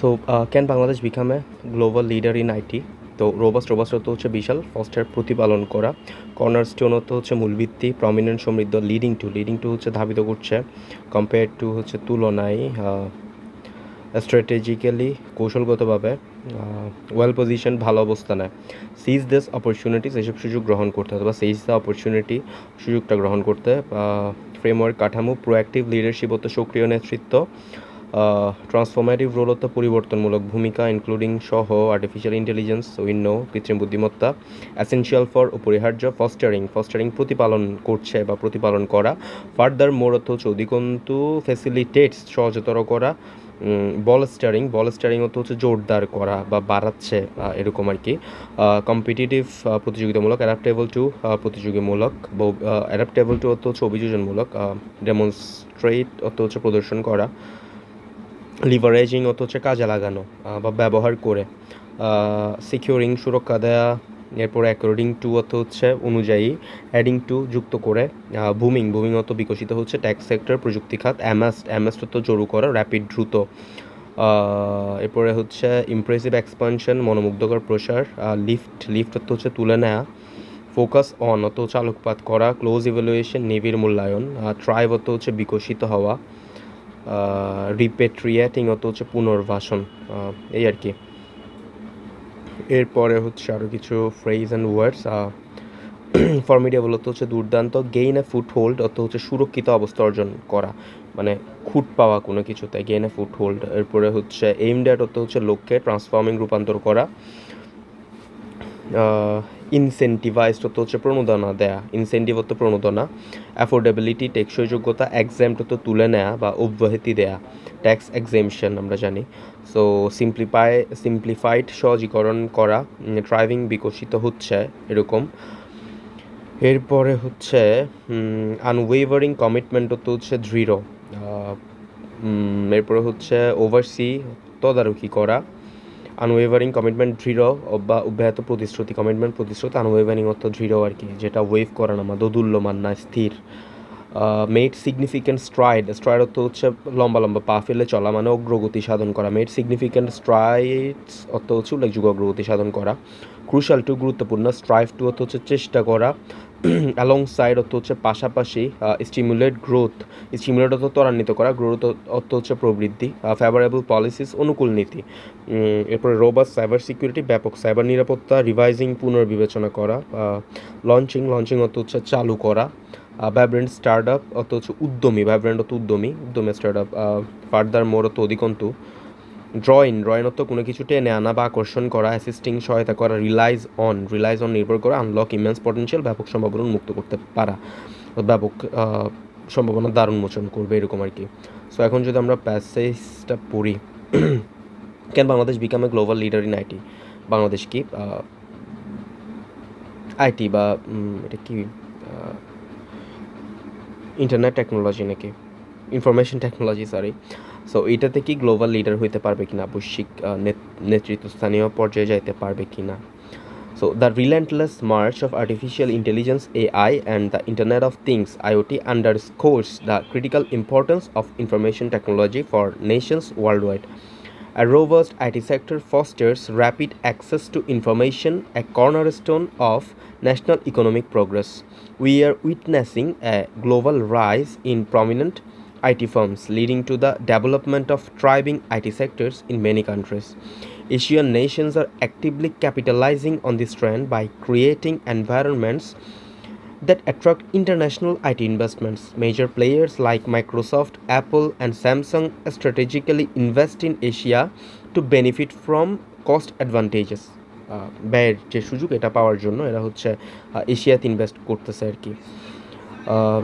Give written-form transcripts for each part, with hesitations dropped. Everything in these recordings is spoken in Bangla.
So can Bangladesh become a global leader in IT? তো রোবাস্ট অর্থ হচ্ছে বিশাল, ফস্টার প্রতিপালন করা, কর্নারস্টোন অর্থ হচ্ছে মূলভিত্তি, প্রমিনেন্ট সমৃদ্ধ, লিডিং টু হচ্ছে ধাবিত করছে, কম্পেয়ার টু হচ্ছে তুলনায়, স্ট্র্যাটেজিক্যালি কৌশলগতভাবে, ওয়েল পজিশন ভালো অবস্থানে, সিজ দিস অপরচুনিটিস এসব সুযোগ গ্রহণ করতে অথবা সিজ দ্য অপরচুনিটি সুযোগটা গ্রহণ করতে, ফ্রেমওয়ার্ক কাঠামো, প্রোঅ্যাক্টিভ লিডারশিপ অর্থ সক্রিয় নেতৃত্ব, ট্রান্সফরমেটিভ রোল অর্থ পরিবর্তনমূলক ভূমিকা ইনক্লুডিং সহ আর্টিফিশিয়াল ইন্টেলিজেন্স উইন্ন কৃত্রিম বুদ্ধিমত্তা, অ্যাসেনশিয়াল ফর অপরিহার্য, ফস্টারিং প্রতিপালন করছে বা প্রতিপালন করা, ফার্দার মোর অর্থ হচ্ছে অধিকন্তু, ফ্যাসিলিটেটস সহজতর করা, বল স্টারিং অর্থ হচ্ছে জোরদার করা বা বাড়াচ্ছে এরকম আর কি, কম্পিটিটিভ প্রতিযোগিতামূলক, অ্যাডাপ্টেবল টু প্রতিযোগীমূলক, অ্যাডাপ্টেবল টু অর্থ হচ্ছে অভিযোজনমূলক, ডেমনস্ট্রেট অর্থ হচ্ছে প্রদর্শন করা, লিভারেজিং অর্থ হচ্ছে কাজে লাগানো বা ব্যবহার করে, সিকিউরিং সুরক্ষা দেয়া, এরপর অ্যাকর্ডিং টু অর্থ হচ্ছে অনুযায়ী, অ্যাডিং টু যুক্ত করে, বুমিং অর্থ বিকশিত হচ্ছে, ট্যাক্স সেক্টর প্রযুক্তি খাত, অ্যামাস্ট অর্থ জড়ো করা, র্যাপিড দ্রুত, এরপরে হচ্ছে ইমপ্রেসিভ এক্সপানশন মনোমুগ্ধকর প্রসার, লিফট অর্থ হচ্ছে তুলে নেওয়া, ফোকাস অন অর্থ হচ্ছে আলোকপাত করা, ক্লোজ ইভ্যালুয়েশন নিবিড় মূল্যায়ন, ট্রাইব অর্থ হচ্ছে বিকশিত হওয়া, রিপেট্রিয়েটিং অর্থ হচ্ছে পুনর্বাসন, এই আর কি। এরপরে হচ্ছে আরও কিছু ফ্রেজ অ্যান্ড ওয়ার্ডস, ফর্মিডেবল অর্থ হচ্ছে দুর্দান্ত, গেইন এ ফুট হোল্ড অর্থ হচ্ছে সুরক্ষিত অবস্থা অর্জন করা, মানে খুঁট পাওয়া কোনো কিছুতে, গেইন এ ফুট হোল্ড। এরপরে হচ্ছে এইমড অ্যাট অর্থ হচ্ছে লক্ষ্যে, ট্রান্সফর্মিং রূপান্তর করা, ইনসেন্টিভাইজড অর্থ হচ্ছে প্রণোদনা দেয়া, ইনসেন্টিভ অর্থ প্রণোদনা, অ্যাফোর্ডেবিলিটি টেকসই যোগ্যতা, এক্সাম্পট অর্থ তুলে নেওয়া বা অব্যাহতি দেয়া, ট্যাক্স এক্সেমশন আমরা জানি। সো সিম্পলিফাইড সহজীকরণ করা, ড্রাইভিং বিকশিত হচ্ছে এরকম। এরপরে হচ্ছে আনওয়েভারিং কমিটমেন্ট অর্থ হচ্ছে দৃঢ়, এরপরে হচ্ছে ওভারসি তদারকি করা, আনওয়েভারিং কমিটমেন্ট দৃঢ় বা অব্যাহত প্রতিশ্রুতি, প্রতিশ্রুতি, আনওয়েভারিং অর্থ দৃঢ় আর কি, যেটা ওয়েভ করা না, দোদুল্যমান না, স্থির। মেড সিগনিফিক্যান্ট স্ট্রাইড অর্থ হচ্ছে লম্বা পা ফেলে চলা, মানে অগ্রগতি সাধন করা, মেড সিগনিফিক্যান্ট স্ট্রাইডস অর্থ হচ্ছে উল্লেখযোগ্য অগ্রগতি সাধন করা, ক্রুশাল টু গুরুত্বপূর্ণ, স্ট্রাইভ টু অর্থ হচ্ছে চেষ্টা করা, অ্যালং সাইড অর্থ হচ্ছে পাশাপাশি, স্টিমুলেট অর্থ ত্বরান্বিত করা, গ্রোথ অর্থ হচ্ছে প্রবৃদ্ধি, ফেভারেবল পলিসিস অনুকূল নীতি। এরপরে রোবাস্ট সাইবার সিকিউরিটি ব্যাপক সাইবার নিরাপত্তা, রিভাইজিং পুনর্বিবেচনা করা, লঞ্চিং অর্থ হচ্ছে চালু করা, ভাইব্রেন্ট স্টার্ট আপ অর্থ হচ্ছে উদ্যমী স্টার্ট আপ, ফার্দার মোর অর্থ অধিকন্তু, ড্রয়িং অর্থ কোনো কিছু টেনে আনা বা আকর্ষণ করা, অ্যাসিস্টিং সহায়তা করা, রিলাইজ অন নির্ভর করা, আনলক ইমেন্স পটেনশিয়াল ব্যাপক সম্ভাবনা উন্মুক্ত করতে পারা, ব্যাপক সম্ভাবনার দ্বার উন্মোচন করবে এরকম আর কি। সো এখন যদি আমরা প্যাসেজটা পড়ি, can Bangladesh become a global leader in IT? Bangladesh কি আইটি বা এটা কি ইন্টারনেট টেকনোলজি নাকি ইনফরমেশন টেকনোলজি, সরি। সো এটাতে কি গ্লোবাল লিডার হইতে পারবে কিনা, বৈশ্বিক নেতৃত্বস্থানীয় পর্যায়ে যাইতে পারবে কিনা? So the relentless march of artificial intelligence AI and the Internet of Things IoT underscores the critical importance of information technology for nations worldwide. A robust IT sector fosters rapid access to information, a cornerstone of national economic progress. We are witnessing a global rise in prominent IT firms, leading to the development of thriving IT sectors in many countries. Asian nations are actively capitalizing on this trend by creating environments that attract international IT investments. Major players like Microsoft, Apple, and Samsung strategically invest in Asia to benefit from cost advantages. ব্যয়ের যে সুযোগ এটা পাওয়ার জন্য এরা হচ্ছে এশিয়াতে ইনভেস্ট করতেছে আর কি,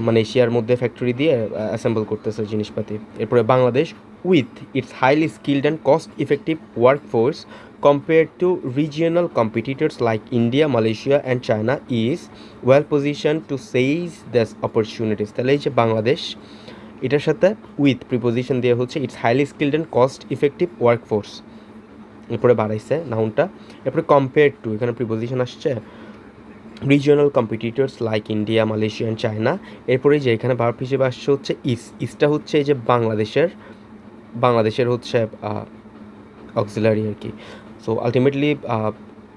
মানে এশিয়ার মধ্যে ফ্যাক্টরি দিয়ে অ্যাসেম্বল করতেছে জিনিসপাতি। এরপরে Bangladesh with its highly skilled and cost effective workforce compared to regional competitors like India, Malaysia and China is well positioned to seize these opportunities. তাহলে এই যে বাংলাদেশ এটার সাথে উইথ প্রিপোজিশন দিয়ে হচ্ছে it's highly skilled and cost effective workforce, এরপরে বাড়াইছে নাউনটা, এরপরে কম্পেয়ার টু এখানে প্রিপোজিশন আসছে regional competitors like India, Malaysia and China, এরপরে যে এখানে ভার্ব হিসেবে আসছে হচ্ছে ইসটা হচ্ছে এই যে বাংলাদেশের হচ্ছে অক্সিলারি আর কি। সো আলটিমেটলি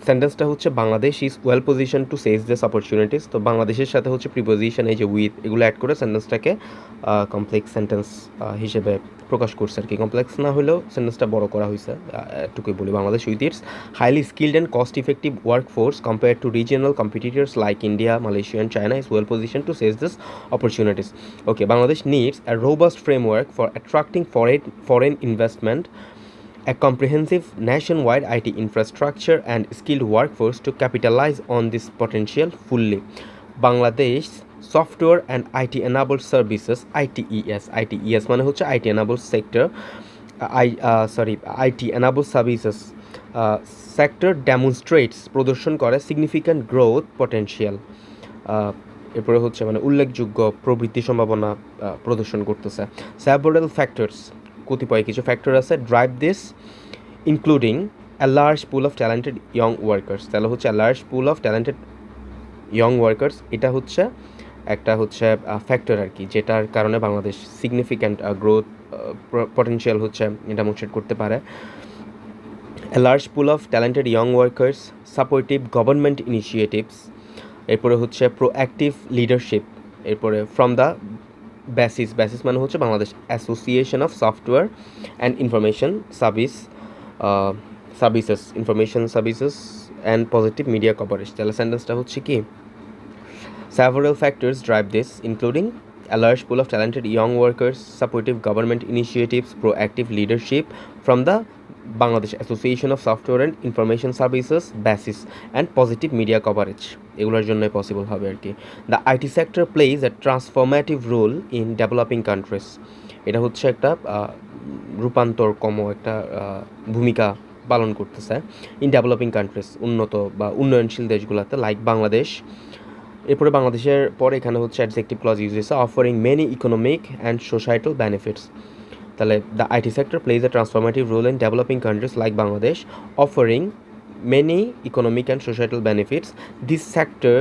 সেন্টেন্সটা হচ্ছে Bangladesh is well position to seize this opportunities. তো বাংলাদেশের সাথে হচ্ছে প্রিপোজিশন এই যে উইথ এগুলো অ্যাড করে সেন্টেন্সটাকে কমপ্লেক্স সেন্টেন্স হিসেবে প্রকাশ করছে আর কি। কমপ্লেক্স না হলেও সেন্টেন্সটা বড় করা হয়েছে, এটুকুই বলি। Bangladesh with its highly skilled and cost effective workforce compare to regional competitors like India, Malaysia and China is well position to seize this opportunities. Okay, Bangladesh needs a robust framework for attracting foreign investment, a comprehensive nationwide IT infrastructure and skilled workforce to capitalize on this potential fully. Bangladesh Software and IT enabled services ITES মানে হচ্ছে IT enabled sector IT enabled services sector demonstrates প্রদর্শন করে significant growth potential, এরপরে হচ্ছে মানে উল্লেখযোগ্য প্রবৃদ্ধি সম্ভাবনা প্রদর্শন করতেছে। several factors, কতিপয় কিছু ফ্যাক্টর আছে, drive this including a large pool of talented young workers। তাহলে হচ্ছে a large pool of talented young workers, এটা হচ্ছে একটা হচ্ছে ফ্যাক্টর আর কি, যেটার কারণে বাংলাদেশ সিগনিফিক্যান্ট গ্রোথ পটেনশিয়াল হচ্ছে ডেমনস্ট্রেট করতে পারে। a large pool of talented young workers, supportive government initiatives, এরপরে হচ্ছে প্রোঅ্যাক্টিভ লিডারশিপ, এরপরে ফ্রম দ্য বেসিস মানে হচ্ছে Bangladesh association of software and information services and positive media coverage. তাহলে সেন্টেন্সটা হচ্ছে কি, several factors drive this including a large pool of talented young workers, supportive government initiatives, proactive leadership from the Bangladesh Association of Software and Information Services BASIS and positive media coverage, এগুলোর জন্য পসিবল হবে আর কি। The IT sector plays a transformative role in developing countries, এটা হচ্ছে একটা রূপান্তরকম একটা ভূমিকা পালন করতেছে ইন ডেভেলপিং কান্ট্রিজ, উন্নত বা উন্নয়নশীল দেশগুলোতে, লাইক বাংলাদেশ। এরপরে বাংলাদেশের পরে এখানে হচ্ছে অ্যাডজেক্টিভ ক্লজ ইউজ হয়েছে, offering many economic and societal benefits. তাহলে the IT sector plays a transformative role in developing countries like Bangladesh, offering many economic and societal benefits. This sector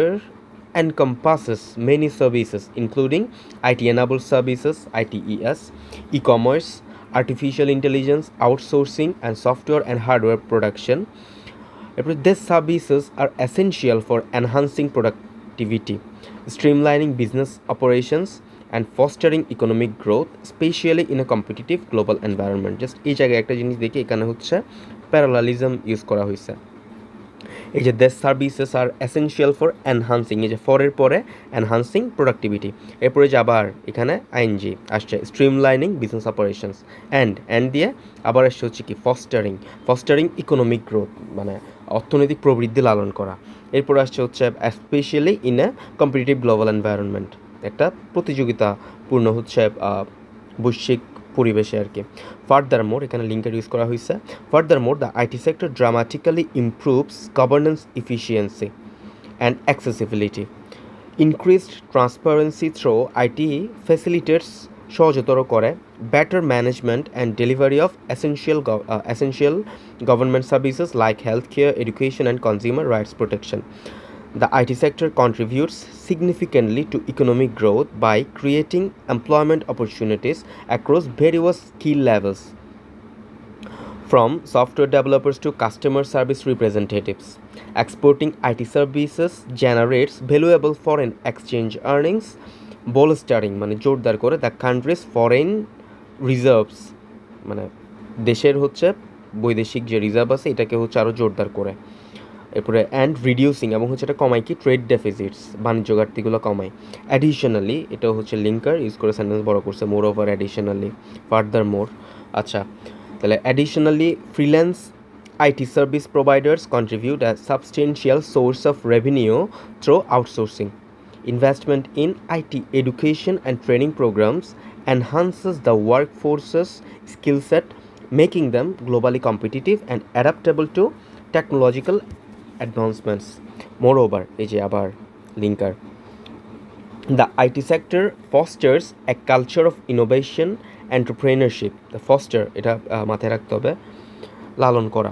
encompasses many services including IT-enabled services ITES, e-commerce, artificial intelligence, outsourcing, and software and hardware production. These services are essential for enhancing productivity, streamlining business operations, and fostering economic growth, especially in a competitive global environment. Just এই জায়গায় একটা জিনিস দেখি, এখানে হচ্ছে প্যারালালিজম ইউজ করা হয়েছে। এই যে this services are essential for enhancing, এই যে ফরের পরে এনহান্সিং প্রোডাক্টিভিটি, এরপরে যে আবার এখানে আইএনজি আসছে, স্ট্রিমলাইনিং বিজনেস অপারেশনস, অ্যান্ড দিয়ে আবার আসছে হচ্ছে কি ফস্টারিং ইকোনমিক গ্রোথ, মানে অর্থনৈতিক প্রবৃদ্ধি লালন করা। এরপর আসছে হচ্ছে specially in a competitive global environment, একটা প্রতিযোগিতাপূর্ণ হচ্ছে বৈশ্বিক পরিবেশে আর কি। ফার্দারমোর, এখানে লিঙ্কের ইউজ করা হয়েছে, furthermore the IT sector dramatically improves governance efficiency and accessibility, increased transparency through IT facilitates, সহজতর করে better management and delivery of essential government services like health care, education and consumer rights protection. The IT sector contributes significantly to economic growth by creating employment opportunities across various skill levels, from software developers to customer service representatives. Exporting IT services generates valuable foreign exchange earnings, bolstering মানে জোরদার করে the country's foreign reserves, মানে দেশের হচ্ছে বৈদেশিক যে রিজার্ভ আছে এটাকে হচ্ছে আরও জোরদার করে। এরপরে অ্যান্ড রিডিউসিং, এবং হচ্ছে এটা কমায় কি ট্রেড ডেফিসিটস, বাণিজ্য ঘাটতিগুলো কমায়। অ্যাডিশনালি, এটাও হচ্ছে লিঙ্কার ইউজ করে সেন্টেন্স বড় করছে, মোর ওভার অ্যাডিশনালি, ফার্দার মোর। আচ্ছা, তাহলে additionally freelance IT service providers contribute as substantial source of revenue through outsourcing. Investment in IT education and training programs enhances the workforce's skill set, making them globally competitive and adaptable to technological advancements. Moreover, এই যে আবার linker, the IT sector fosters a culture of innovation, entrepreneurship. The foster, এটা মাথায় রাখতে হবে, লালন করা।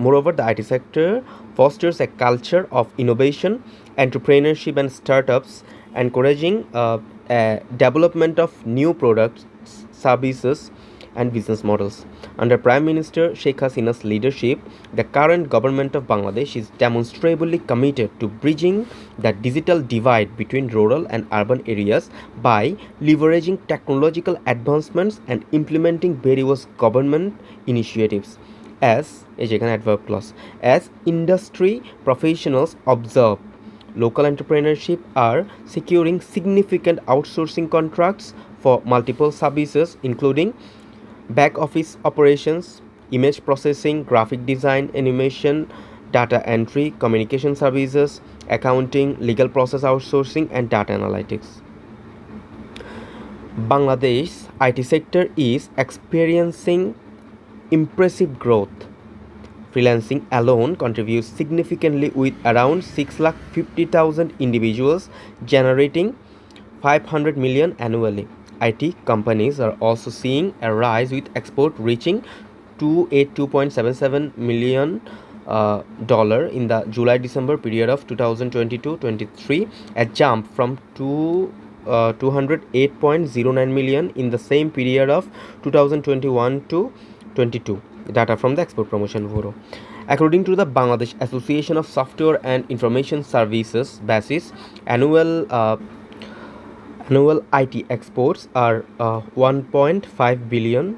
Moreover, the IT sector fosters a culture of innovation, entrepreneurship, and startups, encouraging a development of new products, services, and business models. Under Prime Minister Sheikh Hasina's leadership, the current government of Bangladesh is demonstrably committed to bridging the digital divide between rural and urban areas by leveraging technological advancements and implementing various government initiatives. As adverb clause, as industry professionals observe, local entrepreneurship are securing significant outsourcing contracts for multiple services including back office operations, image processing, graphic design, animation, data entry, communication services, accounting, legal process outsourcing, and data analytics. Bangladesh's IT sector is experiencing impressive growth. Freelancing alone contributes significantly with around 650,000 individuals generating 500 million annually. IT companies are also seeing a rise with export reaching $282.77 million in the July-December period of 2022-23, a jump from 208.09 million in the same period of 2021-22. Data from the Export Promotion Bureau. According to the Bangladesh Association of Software and Information Services (BASIS), annual IT exports are $1.5 billion.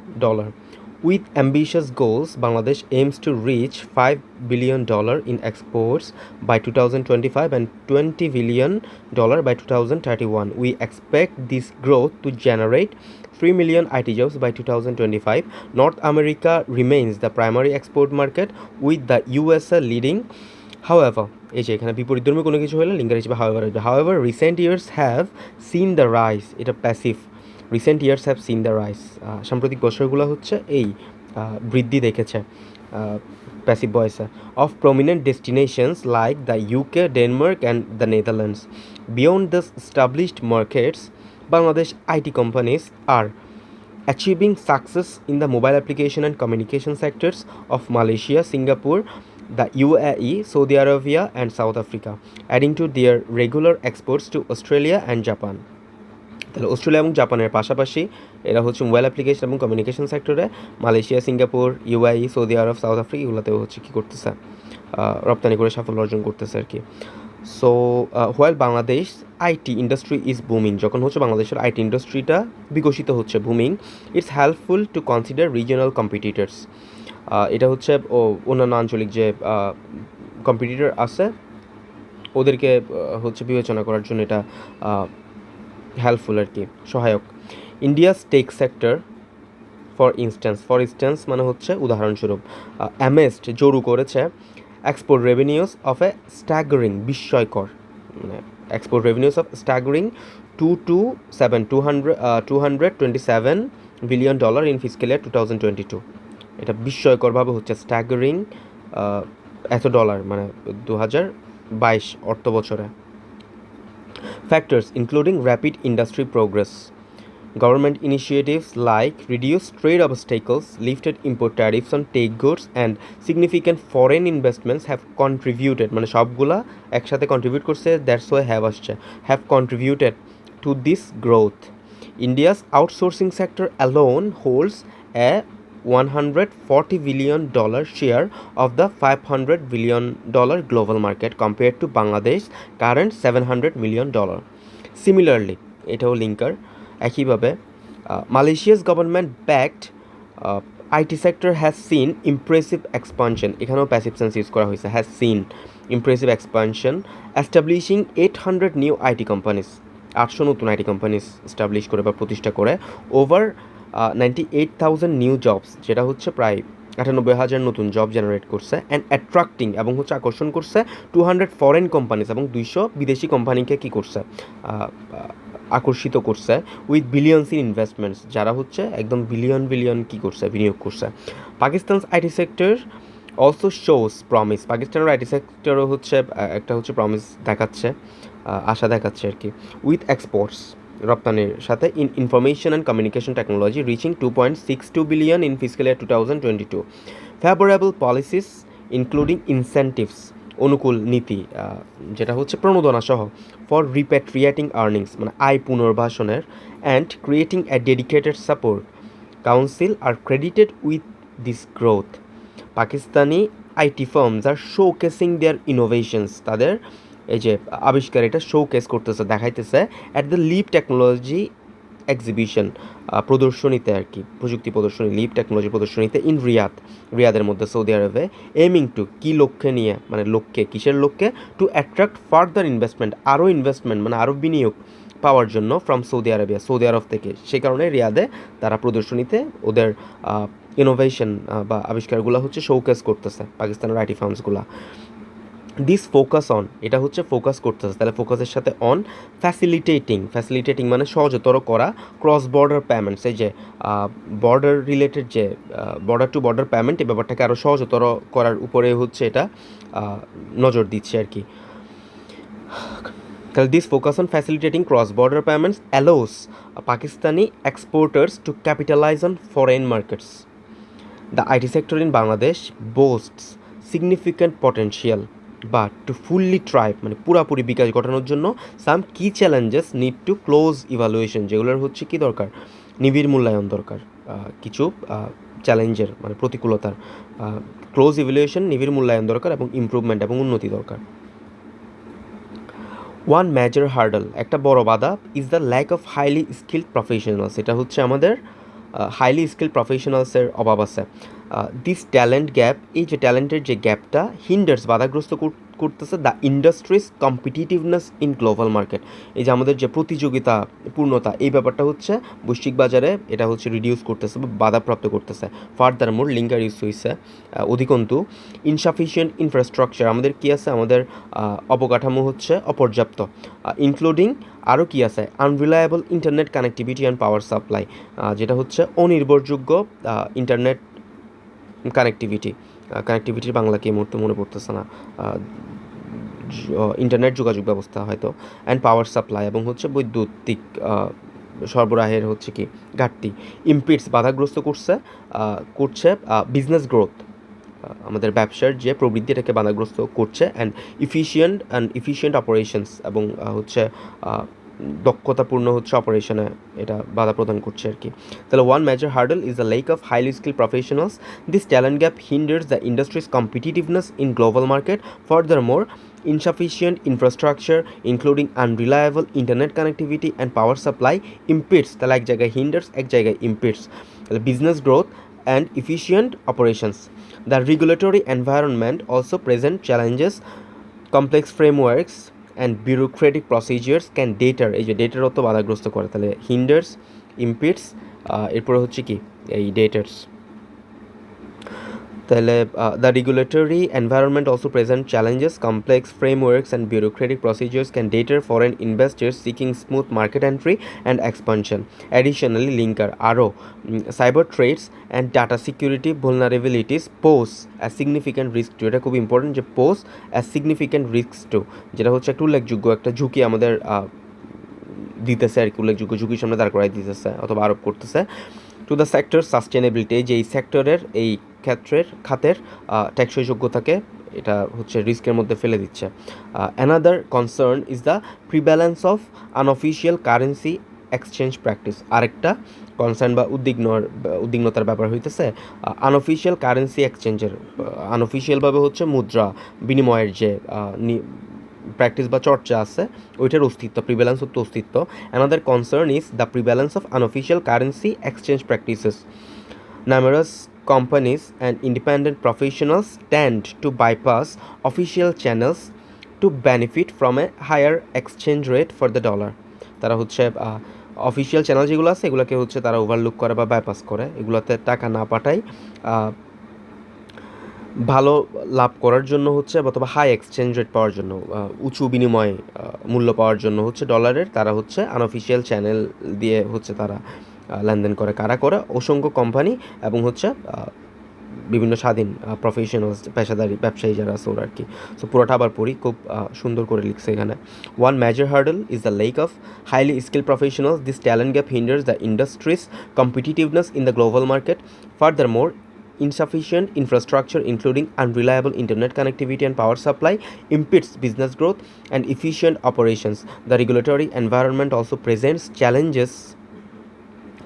With ambitious goals, Bangladesh aims to reach $5 billion in exports by 2025 and $20 billion by 2031. We expect this growth to generate 3 million IT jobs by 2025. North America remains the primary export market, with the USA leading. However, এখানে বিপরীতধর্মী কোনো কিছু হলে লিঙ্গার হিসেবে however recent years have seen the rise, এটা passive, recent years have seen the rise, সাম্প্রতিক বছরগুলো হচ্ছে এই বৃদ্ধি দেখেছে প্যাসিভ ভয়েসে, of prominent destinations like the UK, Denmark and the Netherlands. Beyond this established markets, Bangladesh IT companies are achieving success in the mobile application and communication sectors of Malaysia, Singapore, the UAE, Saudi Arabia, and South Africa, adding to their regular exports to Australia and Japan. তাহলে অস্ট্রেলিয়া এবং জাপানের পাশাপাশি এরা হচ্ছে মোবাইল অ্যাপ্লিকেশন এবং কমিউনিকেশন সেক্টরে মালয়েশিয়া, সিঙ্গাপুর, ইউএই, সৌদি আরব, সাউথ আফ্রিকা এগুলোতেও হচ্ছে কী করতেছে, রপ্তানি করে সাফল্য অর্জন করতেছে আর কি. So while Bangladesh IT industry is booming, যখন হচ্ছে বাংলাদেশের আইটি ইন্ডাস্ট্রিটা বিকশিত হচ্ছে, booming, it's helpful two consider regional competitors. এটা হচ্ছে অন্যান্য আঞ্চলিক যে কম্পিটিটর আছে ওদেরকে হচ্ছে বিবেচনা করার জন্য এটা হেল্পফুল আর কি, সহায়ক. India's tech sector for instance মানে হচ্ছে উদাহরণস্বরূপ, অ্যামেস্ট জোরু করেছে export revenues of a staggering, বিস্ময়কর, মানে export revenues of staggering $227 billion in fiscal year 2022. এটা বিস্ময়করভাবে হচ্ছে স্ট্যাগারিং এত ডলার, মানে 2022 অর্থ বছরে. Factors including rapid industry progress, government initiatives like reduced trade obstacles, lifted import tariffs on tech goods, and significant foreign investments have contributed, মানে সবগুলা একসাথে কন্ট্রিবিউট করছে, দ্যাটস ওয়াই হ্যাভ আসছে, have contributed to this growth. India's outsourcing sector alone holds a $140 billion share of the $500 billion global market compared to Bangladesh's current $700 million. Similarly, এটাও লিঙ্কার, একইভাবে Malaysia's government-backed IT sector has seen impressive expansion, এখানেও প্যাসিভ সেন্স ইউজ করা হয়েছে, has seen impressive expansion, establishing 800 new IT companies, 800 নতুন আইটি কোম্পানিজ এস্টাবলিশ করে বা প্রতিষ্ঠা করে, ওভার 98,000 নিউ জবস, যেটা হচ্ছে প্রায় 98,000 নতুন জব জেনারেট করছে, অ্যান্ড অ্যাট্রাক্টিং এবং হচ্ছে আকর্ষণ করছে 200 ফরেন কোম্পানিজ, এবং 200 বিদেশি কোম্পানিকে কী করছে, আকর্ষিত করছে, উইথ বিলিয়নস ইন ইনভেস্টমেন্টস, যারা হচ্ছে একদম বিলিয়ন কী করছে, বিনিয়োগ করছে. Pakistan's IT sector also shows promise, পাকিস্তানের আইটি সেক্টরও হচ্ছে একটা হচ্ছে প্রমিস দেখাচ্ছে, আশা দেখাচ্ছে আর কি, উইথ এক্সপোর্টস, রপ্তানির সাথে, in information and communication technology reaching $2.62 billion in fiscal year 2022. Favourable policies including incentives, অনুকূল নীতি, যেটা হচ্ছে প্রণোদনা সহ, ফর রিপ্যাট্রিয়েটিং আর্নিংস, মানে আয় পুনর্বাসনের, and creating a dedicated support Council are credited with this growth. Pakistani IT firms are showcasing their innovations. তাদের এই যে আবিষ্কার এটা শোকেস করতেছে, দেখাইতেছে at the leap technology exhibition, প্রদর্শনীতে আর কি, প্রযুক্তি প্রদর্শনী, লিপ টেকনোলজি প্রদর্শনীতে ইন রিয়াদের মধ্যে সৌদি আরবে, এইমিং টু কী লক্ষ্যে নিয়ে, মানে লক্ষ্যে কিসের লক্ষ্যে, টু অ্যাট্রাক্ট ফার্দার ইনভেস্টমেন্ট, আরও ইনভেস্টমেন্ট মানে আরও বিনিয়োগ পাওয়ার জন্য ফ্রম সৌদি আরবিয়া, সৌদি আরব থেকে। সেই কারণে রিয়াদে তারা প্রদর্শনীতে ওদের ইনোভেশন বা আবিষ্কারগুলো হচ্ছে শোকেস করতেছে পাকিস্তানের আইটি ফার্মসগুলো। দিস ফোকাস অন, এটা হচ্ছে ফোকাস করতেছে, তাহলে ফোকাসের সাথে অন ফ্যাসিলিটেটিং মানে সহজতর করা ক্রস বর্ডার পেমেন্টস, এই যে বর্ডার রিলেটেড যে বর্ডার টু বর্ডার পেমেন্ট, এই ব্যাপারটাকে আরও সহজতর করার উপরে হচ্ছে এটা নজর দিচ্ছে আর কি। তাহলে this focus on facilitating cross border payments allows Pakistani exporters to capitalise on foreign markets. The IT sector in Bangladesh boasts significant potential, but to fully thrive মানে পুরাপুরি বিকাশ ঘটানোর জন্য সাম কি challenges need to close evaluation, যেগুলোর হচ্ছে কি দরকার, নিবিড় মূল্যায়ন দরকার, কিছু চ্যালেঞ্জের মানে প্রতিকূলতার ক্লোজ ইভ্যালুয়েশন, নিবিড় মূল্যায়ন দরকার এবং ইমপ্রুভমেন্ট এবং উন্নতি দরকার। ওয়ান মেজর হার্ডল, একটা বড় বাধা, is the lack of highly skilled professionals, এটা হচ্ছে আমাদের হাইলি স্কিল্ড প্রফেশনালসের অভাব আছে। দিস ট্যালেন্ট গ্যাপ, এই যে ট্যালেন্টের যে গ্যাপটা হিন্ডার্স বাধাগ্রস্ত করতেছে the industries competitiveness in global market, এই যে আমাদের যে প্রতিযোগিতা পূর্ণতা, এই ব্যাপারটা হচ্ছে বৈশ্বিক বাজারে এটা হচ্ছে রিডিউস করতেছে বা বাধাপ্রাপ্ত করতেছে। ফার্দার মোর লিঙ্কার ইউজ হয়েছে অধিকন্তু ইনসাফিসিয়েন্ট ইনফ্রাস্ট্রাকচার, আমাদের কী আছে, আমাদের অবকাঠামো হচ্ছে অপর্যাপ্ত, ইনক্লুডিং আরও কী আছে, unreliable internet connectivity and power supply, যেটা হচ্ছে অনির্ভরযোগ্য ইন্টারনেট কানেক্টিভিটির বাংলা কি এই মুহূর্তে মনে পড়তেছে না, ইন্টারনেট যোগাযোগ ব্যবস্থা হয়তো, অ্যান্ড পাওয়ার সাপ্লাই এবং হচ্ছে বৈদ্যুতিক সরবরাহের হচ্ছে কি ঘাটতি, ইম্পিডস বাধাগ্রস্ত করছে বিজনেস গ্রোথ, আমাদের ব্যবসার যে প্রবৃদ্ধি এটাকে বাধাগ্রস্ত করছে, অ্যান্ড ইফিশিয়েন্ট অপারেশনস এবং হচ্ছে দক্ষতাপূর্ণ হচ্ছে অপারেশনে এটা বাধা প্রদান করছে আর কি। তাহলে one major hurdle is the lake of highly skill professionals, this talent gap hinders the industries competitiveness in global market, further more insufficient infrastructure including unreliable internet connectivity and power supply impedes, তাহলে এক জায়গায় hinders এক জায়গায় impedes, তাহলে business growth and efficient operations. The regulatory environment also present challenges, complex frameworks and bureaucratic procedures can deter, এই যে ডেটার অত বাধাগ্রস্ত করে, তাহলে hinders impedes, এরপরে হচ্ছে কি এই deters। তাহলে the regulatory environment also present challenges, complex frameworks and bureaucratic procedures can deter foreign investors seeking smooth market entry and expansion. Additionally linker আরও cyber threats and data security vulnerabilities pose a significant risk to, এটা খুব ইম্পর্টেন্ট যে pose a significant risks to, যেটা হচ্ছে একটা উল্লেখযোগ্য একটা ঝুঁকি আমাদের দিতেছে আর কি, উল্লেখযোগ্য ঝুঁকির সামনে দাঁড় করাই দিতেছে অথবা আরোপ করতেছে। টু দ্য সেক্টর সাস্টেনেবিলিটি, যে এই সেক্টরের এই খাতের টেকসই যোগ্যতাকে এটা হচ্ছে রিস্কের মধ্যে ফেলে দিচ্ছে। Another concern is the prevalence of unofficial currency exchange practice, আরেকটা কনসার্ন বা উদ্বিগ্নতার ব্যাপার হইতেছে আনঅফিসিয়াল কারেন্সি এক্সচেঞ্জের, আনঅফিসিয়ালভাবে হচ্ছে মুদ্রা বিনিময়ের যে প্র্যাকটিস বা চর্চা আছে ওইটার অস্তিত্ব, প্রিভ্যালেন্স হচ্ছে অস্তিত্ব। Another concern is the prevalence of unofficial currency exchange practices. Numerous companies and independent professionals tend to bypass official channels to benefit from a higher exchange rate for the dollar. তারা হচ্ছে অফিসিয়াল চ্যানেল যেগুলো আছে এগুলোকে হচ্ছে তারা ওভারলুক করে বা বাইপাস করে, এগুলোতে টাকা না পাঠায় ভালো লাভ করার জন্য হচ্ছে অথবা হাই এক্সচেঞ্জ রেট পাওয়ার জন্য, উঁচু বিনিময় মূল্য পাওয়ার জন্য হচ্ছে ডলারের, তারা হচ্ছে আনঅফিসিয়াল চ্যানেল দিয়ে হচ্ছে তারা লেনদেন করে। কারা করে? অসংখ্য কোম্পানি এবং হচ্ছে বিভিন্ন স্বাধীন প্রফেশনালস, পেশাদারি ব্যবসায়ী যারা আছে ওরা আর কি। সো পুরোটা আবার পড়ি, খুব সুন্দর করে লিখছে এখানে। One major hurdle is the lake of highly skill professionals, this talent gap hinders the industries competitiveness in the global market, further more insufficient infrastructure including unreliable internet connectivity and power supply impedes business growth and efficient operations. The regulatory environment also presents challenges,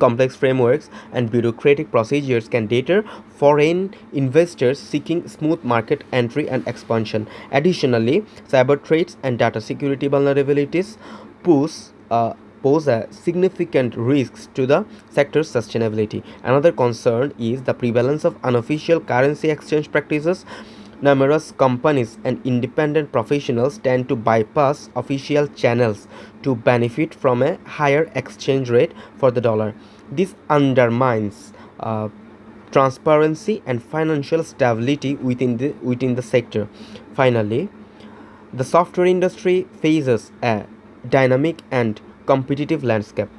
complex frameworks and bureaucratic procedures can deter foreign investors seeking smooth market entry and expansion. Additionally, cyber threats and data security vulnerabilities pose pose a significant risks to the sector's sustainability. Another concern is the prevalence of unofficial currency exchange practices. Numerous companies and independent professionals tend to bypass official channels to benefit from a higher exchange rate for the dollar. This undermines transparency and financial stability within the sector. Finally, the software industry faces a dynamic and competitive landscape.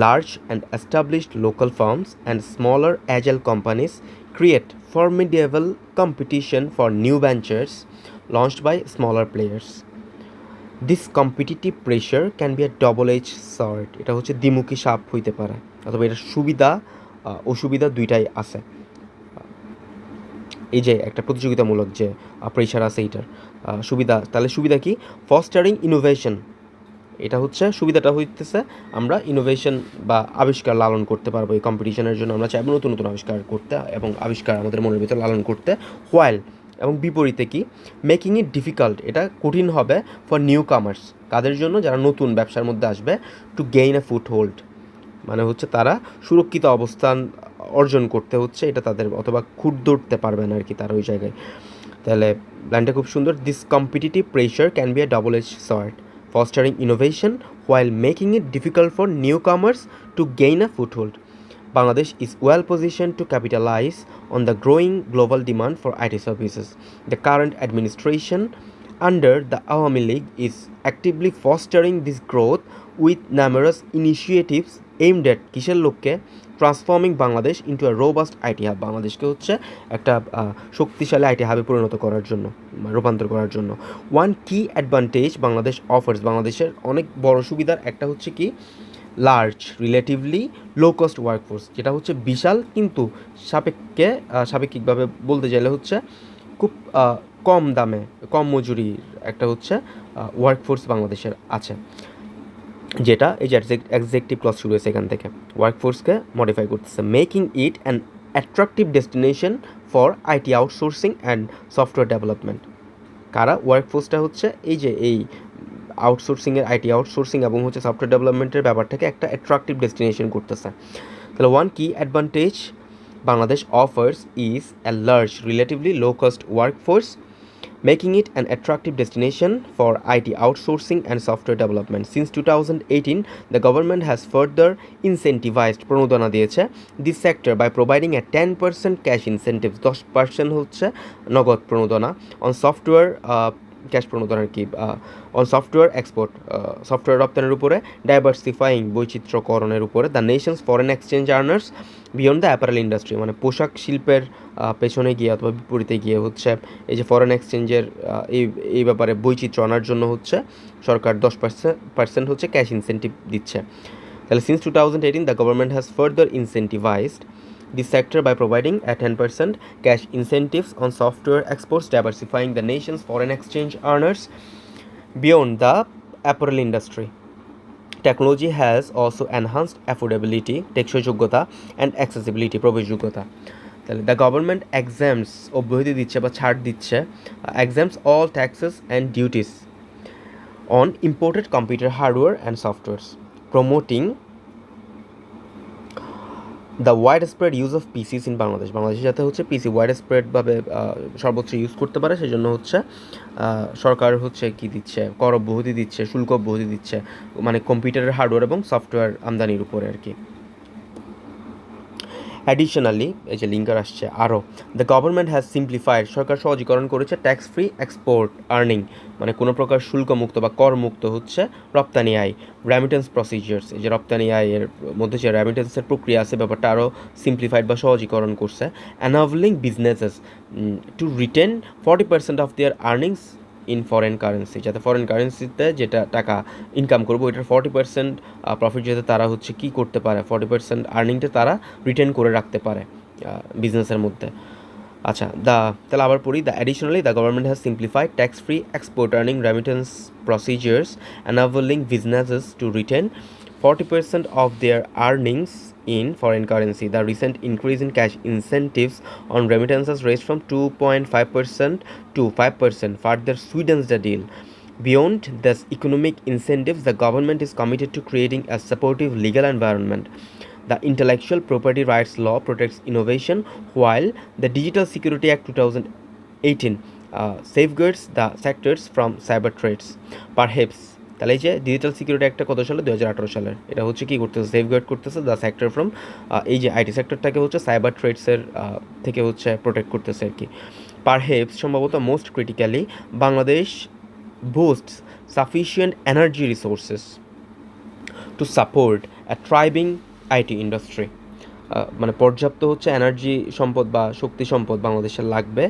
Large and established local firms and smaller agile companies create formidable competition for new ventures launched by smaller players. This competitive pressure can be a double-edged sword. এটা হচ্ছে দ্বিমুখী সাপ হইতে পারে, অথবা এটার সুবিধা অসুবিধা দুইটাই আছে। এই যে একটা প্রতিযোগিতামূলক যে প্রেশার আছে এইটার সুবিধা, তাহলে সুবিধা কি? Fostering innovation. এটা হচ্ছে সুবিধাটা হইতেছে আমরা ইনোভেশন বা আবিষ্কার লালন করতে পারবো। এই কম্পিটিশনের জন্য আমরা চাইবো নতুন নতুন আবিষ্কার করতে এবং আবিষ্কার আমাদের মনের ভিতরে লালন করতে। হোয়াইল এবং বিপরীতে কি? Making it difficult. এটা কঠিন হবে ফর নিউ কামার্স, কাদের জন্য? যারা নতুন ব্যবসার মধ্যে আসবে। To gain A foot hold, মানে হচ্ছে তারা সুরক্ষিত অবস্থান অর্জন করতে হচ্ছে, এটা তাদের, অথবা খুঁট ধরতে পারবে না আর কি তারা ওই জায়গায়। তাহলে লাইনটা খুব সুন্দর। This competitive pressure can be a double edge sword, fostering innovation while making it difficult for newcomers to gain a foothold. Bangladesh is well positioned to capitalize on the growing global demand for IT services. The current administration under the Awami League is actively fostering this growth with numerous initiatives aimed at কিসের লক্ষ্যে? Transforming Bangladesh into a robust IT hub. বাংলাদেশকে হচ্ছে একটা শক্তিশালী আইটি হাবে পরিণত করার জন্য, রূপান্তর করার জন্য। ওয়ান কি অ্যাডভান্টেজ বাংলাদেশ অফার্স, বাংলাদেশের অনেক বড় সুবিধার একটা হচ্ছে কি? Large relatively low cost workforce, যেটা হচ্ছে বিশাল কিন্তু সাপেক্ষিকভাবে বলতে চাইলে হচ্ছে খুব কম দামে, কম মজুরির একটা হচ্ছে ওয়ার্কফোর্স বাংলাদেশের আছে, যেটা এই যে এক্সেকটিভ ক্লজ শুরু হয়েছে এখান থেকে, ওয়ার্কফোর্সকে মডিফাই করতেছে। Making it an attractive destination for IT outsourcing and software development. কারা? ওয়ার্কফোর্সটা হচ্ছে এই যে এই আউটসোর্সিংয়ের, আইটি আউটসোর্সিং এবং হচ্ছে সফটওয়্যার ডেভেলপমেন্টের ব্যাপারটাকে একটা অ্যাট্রাকটিভ ডেস্টিনেশন করতেছে। তাহলে ওয়ান কি advantage Bangladesh offers is a large, relatively low-cost workforce, making it an attractive destination for IT outsourcing and software development. Since 2018, the government has further incentivized প্রণোদনা দিয়েছে this sector by providing a 10% cash incentive, 10% হচ্ছে নগদ প্রণোদনা on software ক্যাশ প্রণোদনা আর কি, অন সফটওয়্যার এক্সপোর্ট, সফটওয়্যার রপ্তানির উপরে, ডাইভার্সিফাইং বৈচিত্র্যকরণের উপরে, the Nations foreign exchange earners beyond the apparel industry, মানে পোশাক শিল্পের পেছনে গিয়ে অথবা বিপরীতে গিয়ে হচ্ছে এই যে ফরেন এক্সচেঞ্জের এই ব্যাপারে বৈচিত্র্য আনার জন্য হচ্ছে সরকার 10% হচ্ছে ক্যাশ ইনসেন্টিভ দিচ্ছে। তাহলে since 2018 the government has further incentivised this sector by providing a 10% cash incentives on software exports, diversifying the nation's foreign exchange earners beyond the apparel industry. Technology has also enhanced affordability, টেকসই যোগ্যতা, and accessibility, প্রবেশযোগ্যতা। তাহলে দ্য গভর্নমেন্ট এক্সামস, অব্যাহতি দিচ্ছে বা ছাড় দিচ্ছে, exempts all taxes and duties on imported computer hardware and softwares, promoting the wide spread use of PCs in Bangladesh. বাংলাদেশে যাতে হচ্ছে পিসি ওয়াইড স্প্রেডভাবে সর্বোচ্চ ইউজ করতে পারে, সেজন্য হচ্ছে সরকার হচ্ছে কি দিচ্ছে? কর অব্যাহতি দিচ্ছে, শুল্ক অব্যাহতি দিচ্ছে, মানে কম্পিউটারের হার্ডওয়্যার এবং সফটওয়্যার আমদানির উপরে আর কি। অ্যাডিশনালি, এই যে লিঙ্কার আসছে আরও, দ্য গভর্নমেন্ট হ্যাজ সিম্পলিফাইড, সরকার সহজীকরণ করেছে ট্যাক্স ফ্রি এক্সপোর্ট আর্নিং, মানে কোনো প্রকার শুল্কমুক্ত বা করমুক্ত হচ্ছে রপ্তানি আয়, রেমিটেন্স প্রসিজিয়ার্স, এই যে রপ্তানি আয়ের মধ্যে যে রেমিটেন্সের প্রক্রিয়া আছে ব্যাপারটা আরও সিম্পলিফাইড বা সহজীকরণ করছে। Enabling businesses to retain 40% of their earnings in foreign currency, যাতে ফরেন কারেন্সিতে যেটা টাকা ইনকাম করবো ওইটার 40% প্রফিট যাতে তারা হচ্ছে কী করতে পারে, 40% আর্নিংটা তারা রিটেন করে রাখতে পারে বিজনেসের মধ্যে। আচ্ছা, তাহলে আবার পড়ি। The additionally the government has simplified tax free export earning remittance প্রসিজিয়ার্স, enabling businesses to retain 40% of their earnings in foreign currency. The recent increase in cash incentives on remittances raised from 2.5% to 5% further sweetens the deal. Beyond these economic incentives, the government is committed to creating a supportive legal environment. The Intellectual Property Rights Law protects innovation, while the Digital Security Act 2018 safeguards the sectors from cyber threats. Perhaps তাহলে এই যে ডিজিটাল সিকিউরিটি একটা কত সালে 2018 সালের, এটা হচ্ছে কি করতেছে, সেফগার্ড করতেছে দ্য সেক্টর ফ্রম, এই যে আইটি সেক্টরটাকে হচ্ছে সাইবার থ্রেটসের থেকে হচ্ছে প্রোটেক্ট করতেছে আর কি। পারহেপস সম্ভবত most critically, Bangladesh boasts sufficient energy resources to support a thriving IT industry. মানে পর্যাপ্ত হচ্ছে এনার্জি সম্পদ বা শক্তি সম্পদ বাংলাদেশের লাগবে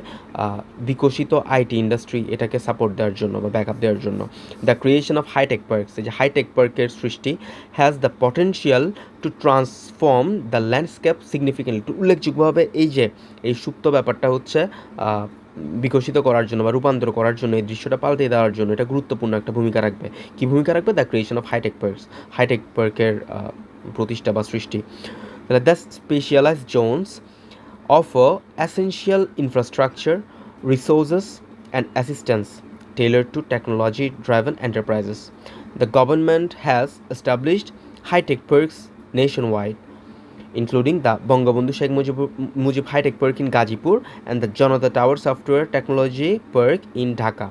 বিকশিত আইটি ইন্ডাস্ট্রি এটাকে সাপোর্ট দেওয়ার জন্য বা ব্যাকআপ দেওয়ার জন্য। The creation of high tech parks, এই যে হাইটেক পার্কের সৃষ্টি, has the potential to transform the landscape significantly, একটু উল্লেখযোগ্যভাবে এই যে এই সুপ্ত ব্যাপারটা হচ্ছে বিকশিত করার জন্য বা রূপান্তর করার জন্য, এই দৃশ্যটা পাল্টে দেওয়ার জন্য এটা গুরুত্বপূর্ণ একটা ভূমিকা রাখবে। কী ভূমিকা রাখবে? The creation of high tech parks, high tech পার্কের প্রতিষ্ঠা বা সৃষ্টি। The specialized zones offer essential infrastructure, resources, and assistance tailored to technology-driven enterprises. The government has established high-tech parks nationwide, including the Bangabandhu Sheikh Mujib High-Tech Park in Gazipur and the Janata Tower Software Technology Park in Dhaka.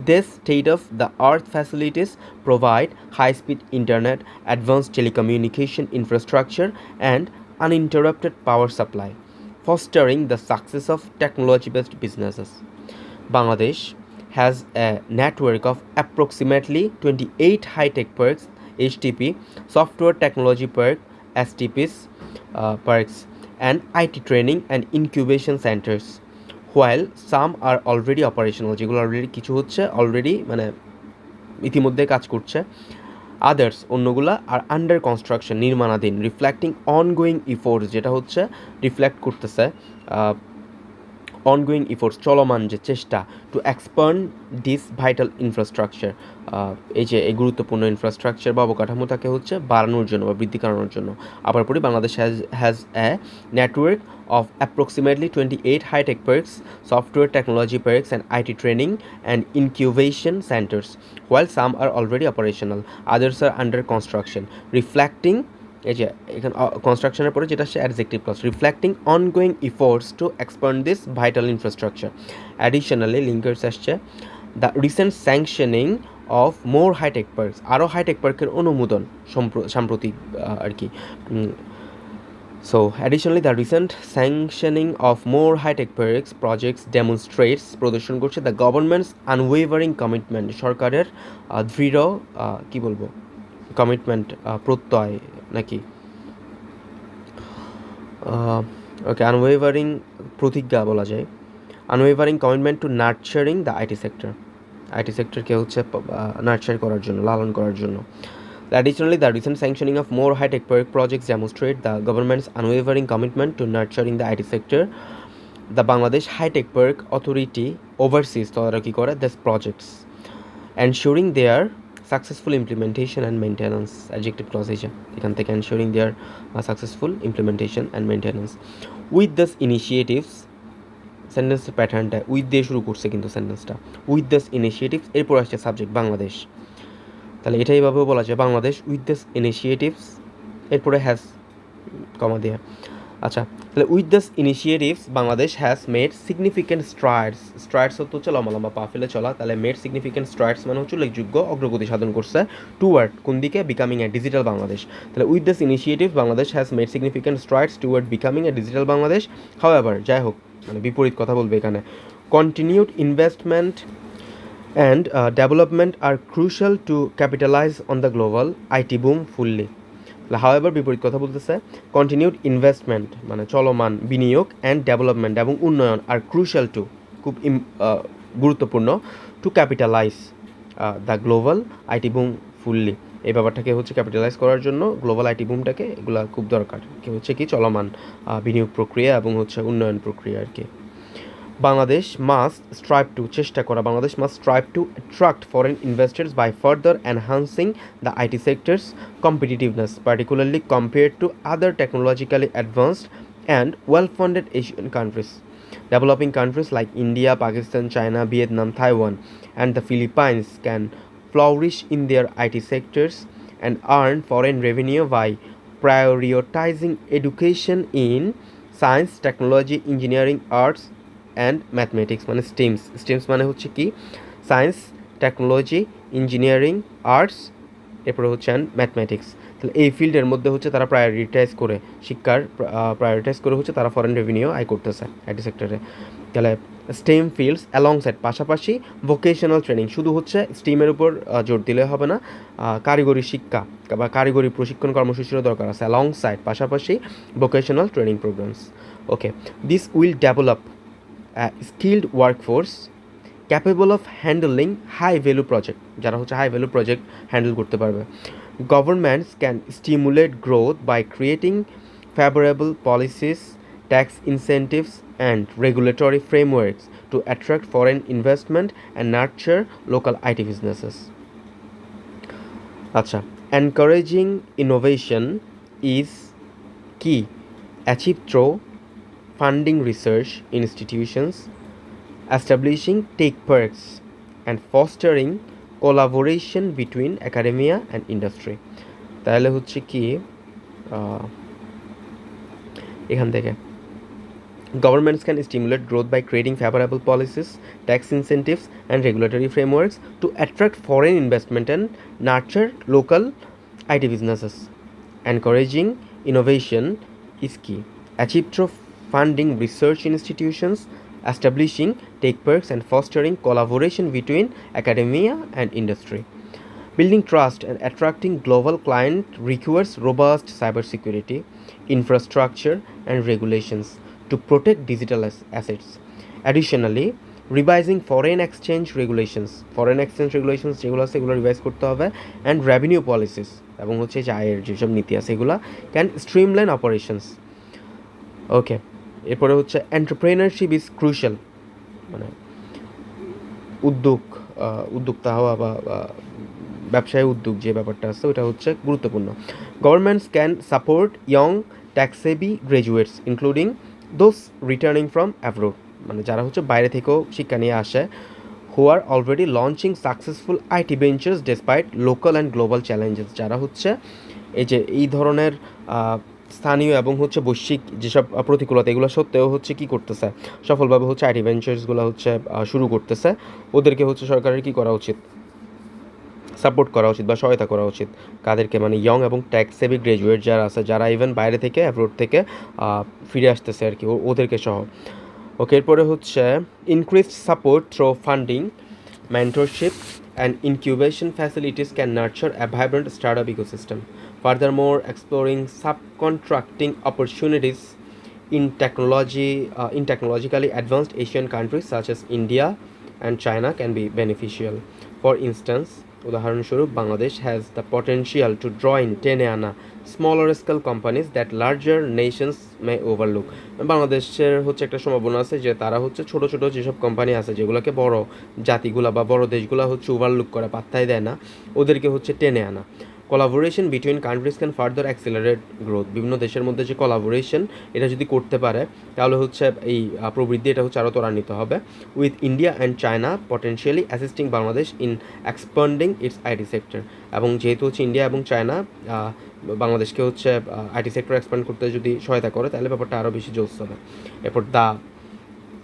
These state-of-the-art facilities provide high-speed internet, advanced telecommunication infrastructure, and uninterrupted power supply, fostering the success of technology-based businesses. Bangladesh has a network of approximately 28 high-tech parks, HTP, Software Technology Park, STPs, parks, and IT training and incubation centers. While some are already operational, যেগুলো অলরেডি কিছু হচ্ছে অলরেডি মানে ইতিমধ্যে কাজ করছে, আদার্স অন্যগুলা আর আন্ডার কনস্ট্রাকশন, নির্মাণাধীন, রিফ্লেক্টিং অনগোয়িং ইফোর্টস, যেটা হচ্ছে রিফ্লেক্ট করতেছে অনগোয়িং ইফোর্টস, চলমান যে চেষ্টা, two expand this vital infrastructure, এই যে এই গুরুত্বপূর্ণ ইনফ্রাস্ট্রাকচার বা অবকাঠামোটাকে হচ্ছে বাড়ানোর জন্য বা বৃদ্ধি করানোর জন্য। আবার পরে Bangladesh has a network of approximately 28 high-tech parks, software technology parks, and IT training and incubation centers. While some are already operational, others are under construction, reflecting এই যে এখানে কনস্ট্রাকশনের পরে যেটা হচ্ছে adjective clause, reflecting ongoing efforts to expand this vital infrastructure. Additionally linkers আসছে the recent sanctioning of more high tech parks, আরও হাইটেক পার্কের অনুমোদন সাম্প্রতিক আর কি। So, additionally, the recent sanctioning of more high-tech parks projects demonstrates প্রদর্শন করছে the government's unwavering commitment, সরকারের দৃঢ় কি বলবো কমিটমেন্ট, প্রত্যয় নাকি ওকে আনওয়েভারিং প্রতিজ্ঞা বলা যায়, unwavering commitment to nurturing the IT sector, IT সেক্টরকে হচ্ছে নার্চার করার জন্য, লালন করার জন্য। Additionally, the recent sanctioning of more high-tech park projects demonstrate the government's unwavering commitment to nurturing the IT sector. The Bangladesh High-Tech Park Authority oversees তদারকি করে these projects, ensuring their successful implementation and maintenance. Adjective clause এখান থেকে ensuring their successful implementation and maintenance. With these initiatives, সেন্টেন্সের প্যাটার্নটা উইথ দিয়ে শুরু করছে কিন্তু সেন্টেন্সটা, উইথ দিস ইনিশিয়েটিভস, এরপর আসছে সাবজেক্ট বাংলাদেশ, তাহলে এটা এইভাবেও বলা যায় বাংলাদেশ উইথ দিস ইনিশিয়েটিভস, এরপরে হ্যাজ কমা দেয়া। আচ্ছা, তাহলে with this initiatives Bangladesh has made significant strides, strides হচ্ছে লম্বা লম্বা পা ফেলে চলা, তাহলে মেড সিগনিফিক্যান্ট স্ট্রাইডস মানে হচ্ছে উল্লেখযোগ্য অগ্রগতি সাধন করছে টুয়ার্ড কোন দিকে, বিকামিং এ ডিজিটাল বাংলাদেশ। তাহলে with this initiatives Bangladesh has made significant strides toward becoming A digital Bangladesh. However, যাই হোক, মানে বিপরীত কথা বলবে এখানে, continued investment and development are crucial to capitalize on the global IT boom fully. However, বিপরীত কথা বলতেছে কন্টিনিউড ইনভেস্টমেন্ট মানে চলমান বিনিয়োগ অ্যান্ড ডেভেলপমেন্ট এবং উন্নয়ন আর ক্রুশাল টু খুব গুরুত্বপূর্ণ to capitalise the global IT boom fully, এই ব্যাপারটাকে হচ্ছে ক্যাপিটালাইজ করার জন্য গ্লোবাল আইটি বুমটাকে, এগুলো খুব দরকার কি হচ্ছে কি চলমান বিনিয়োগ প্রক্রিয়া এবং হচ্ছে উন্নয়ন প্রক্রিয়া আর কি। বাংলাদেশ মাস্ট স্ট্রাইভ টু চেষ্টা করা Bangladesh must strive to attract foreign investors by further enhancing the IT sector's competitiveness particularly compared to other technologically advanced and well funded Asian countries Developing countries like India, Pakistan, China, Vietnam, Taiwan, and the Philippines can flourish in their IT sectors and earn foreign revenue by prioritizing education in science, technology, engineering, arts, and mathematics. মানে STEMS মানে হচ্ছে কি সায়েন্স, টেকনোলজি, ইঞ্জিনিয়ারিং, আর্টস, এরপরে হচ্ছে অ্যান্ড ম্যাথমেটিক্স। তাহলে এই ফিল্ডের মধ্যে হচ্ছে তারা প্রায়োরিটাইজ করে শিক্ষার প্রায়োরিটাইজ করে হচ্ছে তারা ফরেন রেভিনিউ আয় করতেছে আইটি সেক্টরে। তাহলে স্টেম ফিল্ডস অ্যালংসাইড পাশাপাশি ভোকেশনাল ট্রেনিং, শুধু হচ্ছে স্টিমের উপর জোর দিলে হবে না, কারিগরি শিক্ষা বা কারিগরি প্রশিক্ষণ কর্মসূচিরও দরকার আছে অ্যালংসাইড পাশাপাশি vocational training programmes. Okay, this will develop skilled workforce capable of handling high value project, যারা হচ্ছে হাই ভ্যালু প্রজেক্ট হ্যান্ডেল করতে পারবে। Governments can stimulate growth by creating favorable policies, tax incentives, and regulatory frameworks to attract foreign investment and nurture local IT businesses. Acha, encouraging innovation is key, achieved through funding research institutions, establishing tech parks, and fostering collaboration between academia and industry. তাহলে হচ্ছে কি এখান থেকে governments can stimulate growth by creating favorable policies, tax incentives, and regulatory frameworks to attract foreign investment and nurture local IT businesses. Encouraging innovation is key, achieved through funding research institutions, establishing tech parks, and fostering collaboration between academia and industry. Building trust and attracting global clients requires robust cybersecurity, infrastructure, and regulations to protect digital assets. Additionally, revising foreign exchange regulations যেগুলো আছে এগুলো রিভাইজ করতে হবে, অ্যান্ড রেভিনিউ পলিসিস এবং হচ্ছে যে আয়ের যেসব নীতি আছে এগুলো ক্যান স্ট্রিমলাইন অপারেশনস। ওকে, এরপরে হচ্ছে এন্টারপ্রেনারশিপ ইজ ক্রুশাল, মানে উদ্যোক্তা হওয়া বা ব্যবসায় উদ্যোগ যে ব্যাপারটা আছে ওটা হচ্ছে গুরুত্বপূর্ণ। Governments can support young tech savvy graduates including those returning from abroad, মানে যারা হচ্ছে বাইরে থেকেও শিক্ষা নিয়ে আসে, who are already launching successful IT ventures despite local and global challenges, যারা হচ্ছে এই ধরনের স্থানীয় এবং হচ্ছে বৈশ্বিক যেসব প্রতিকূলতা এগুলো সত্ত্বেও হচ্ছে কী করতেছে, সফলভাবে হচ্ছে আইটি ভেঞ্চার্সগুলো হচ্ছে শুরু করতেছে, ওদেরকে হচ্ছে সরকারের কী করা উচিত, সাপোর্ট করা উচিত বা সহায়তা করা উচিত। কাদেরকে, মানে ইয়ং এবং ট্যাক্স সেভি গ্রাজুয়েট যারা আছে, যারা ইভেন বাইরে থেকে অ্যাব্রোড থেকে ফিরে আসতেছে আর কি, ওদেরকে সহ। ওকে, এরপরে হচ্ছে increased support through funding, mentorship, and incubation facilities can nurture a vibrant startup ecosystem. Furthermore, exploring subcontracting opportunities in technologically advanced Asian countries such as India and China can be beneficial. For instance, উদাহরণস্বরূপ Bangladesh has the potential to draw in টেনে আনা smaller scale companies that larger nations may overlook. বাংলাদেশের হচ্ছে একটা সম্ভাবনা আছে যে তারা হচ্ছে ছোট ছোট যেসব কোম্পানি আছে যেগুলোকে বড় জাতিগুলা বা বড় দেশগুলা হচ্ছে ওভারলুক করে, পাত্তাই দেয় না, ওদেরকে হচ্ছে টেনে আনা। Collaboration between countries can further accelerate growth, বিভিন্ন দেশের মধ্যে যে কোলাবোরেশন এটা যদি করতে পারে তাহলে হচ্ছে এই প্রবৃদ্ধি এটা হচ্ছে আরও ত্বরান্বিত হবে। With India and China potentially assisting Bangladesh in expanding it's IT sector, এবং যেহেতু হচ্ছে ইন্ডিয়া এবং চায়না বাংলাদেশকে হচ্ছে আইটি সেক্টর এক্সপ্যান্ড করতে যদি সহায়তা করে তাহলে ব্যাপারটা আরও বেশি জোস হবে। এরপর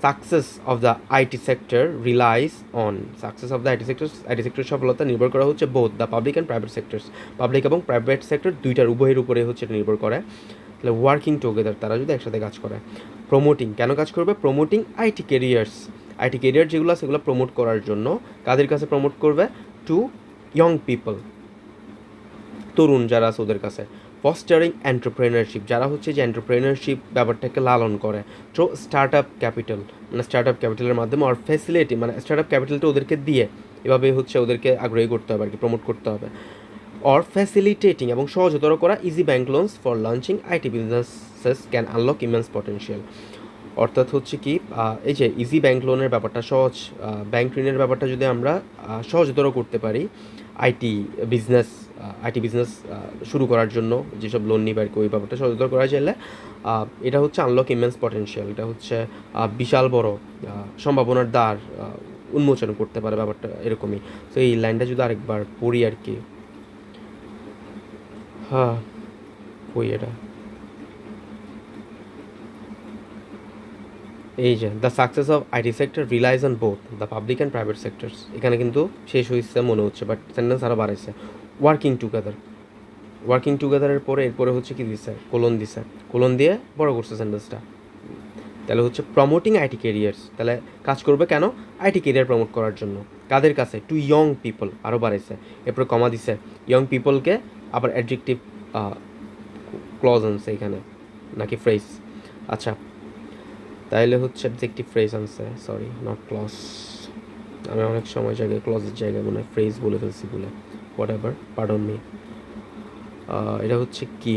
success of the IT sector realise on IT sector সফলতা নির্ভর করা হচ্ছে both the public and private sectors, public এবং প্রাইভেট সেক্টর দুইটার উভয়ের উপরে হচ্ছে এটা নির্ভর করে। তাহলে ওয়ার্কিং টুগেদার, তারা যদি একসাথে কাজ করে। প্রমোটিং, কেন কাজ করবে? প্রমোটিং আইটি কেরিয়ার যেগুলো সেগুলো প্রমোট করার জন্য কাদের কাছে প্রমোট করবে? টু ইয়ং পিপল, তরুণ যারা আছে ওদের কাছে। ফস্টারিং এন্টারপ্রেনারশিপ, যারা হচ্ছে যে এন্টারপ্রেনারশিপ ব্যাপারটাকে লালন করে। থ্রু স্টার্ট আপ ক্যাপিটাল, মানে স্টার্ট আপ ক্যাপিটালের মাধ্যমে, আর ফ্যাসিলিটি, মানে স্টার্ট আপ ক্যাপিটালটা ওদেরকে দিয়ে এভাবে হচ্ছে ওদেরকে আগ্রহী করতে হবে আর কি, প্রমোট করতে হবে। অর ফ্যাসিলিটেটিং এবং সহজতর করা easy bank loans for launching IT businesses can unlock immense potential. অর্থাৎ হচ্ছে কি এই যে ইজি ব্যাংক লোনের ব্যাপারটা সহজ, ব্যাংক ঋণের ব্যাপারটা যদি আমরা সহজতর করতে পারি আইটি বিজনেস আইটি বিজনেস শুরু করার জন্য যেসব লোন নিবে আর কি, ওই ব্যাপারটা সহজতর করা চাইলে এটা হচ্ছে আনলক ইমেন্স পটেনশিয়াল, এটা হচ্ছে বিশাল বড় সম্ভাবনার দ্বার উন্মোচন করতে পারে, ব্যাপারটা এরকমই। তো এই লাইনটা যদি আরেকবার পড়ি আর কি, হ্যাঁ ওই এটা এই যে the success of IT sector realise on both the public and private sectors, এখানে কিন্তু শেষ হয়েছে মনে হচ্ছে, বাট সেন্টেন্স আরও বাড়াইছে। ওয়ার্কিং টুগেদার, ওয়ার্কিং টুগেদারের পরে এরপরে হচ্ছে কি দিছে, কোলন দিছে, কোলন দিয়ে বড় করছে সেন্টেন্সটা। তাহলে হচ্ছে প্রমোটিং আইটি কেরিয়ার্স, তাহলে কাজ করবে কেন, আইটি কেরিয়ার প্রমোট করার জন্য, কাদের কাছে, টু ইয়ং পিপল, আরও বাড়াইছে, এরপরে কমা দিছে, ইয়ং পিপলকে আবার অ্যাডজেক্টিভ ক্লজ আনছে এখানে নাকি ফ্রেজ, আচ্ছা তাইলে হচ্ছে অবজেক্টিভ ফ্রেজ আনছে, সরি নট ক্লজ, আমি অনেক সময় জায়গায় ক্লজের জায়গায় মনে হয় ফ্রেজ বলে ফেলছি বলে, হোয়াট এভার, পার্ডন মি। এটা হচ্ছে কি,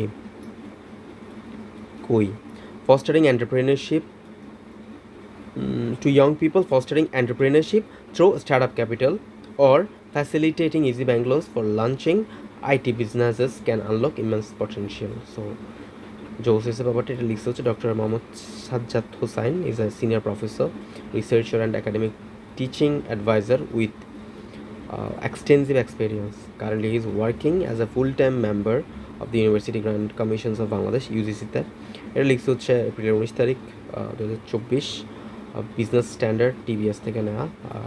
কই, fostering entrepreneurship to young people, fostering entrepreneurship through startup capital or facilitating easy bank loans for launching IT businesses can unlock immense potential. So জোসেসের ব্যাপারটা এটা লিখছে হচ্ছে doctor Mohammad Sajjad Hossain, is a senior professor, researcher and academic teaching adviser with extensive experience. Currently, he is working as a full-time member of the University Grant Commissions of Bangladesh UGC-তে। এটা লিখছে হচ্ছে এপ্রিলের 19 তারিখ 2024, বিজনেস স্ট্যান্ডার্ড টিবিএস থেকে নেওয়া।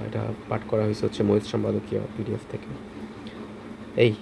এটা পাঠ করা হয়েছে হচ্ছে মহিত সম্পাদকীয় পিডিএফ থেকে। এই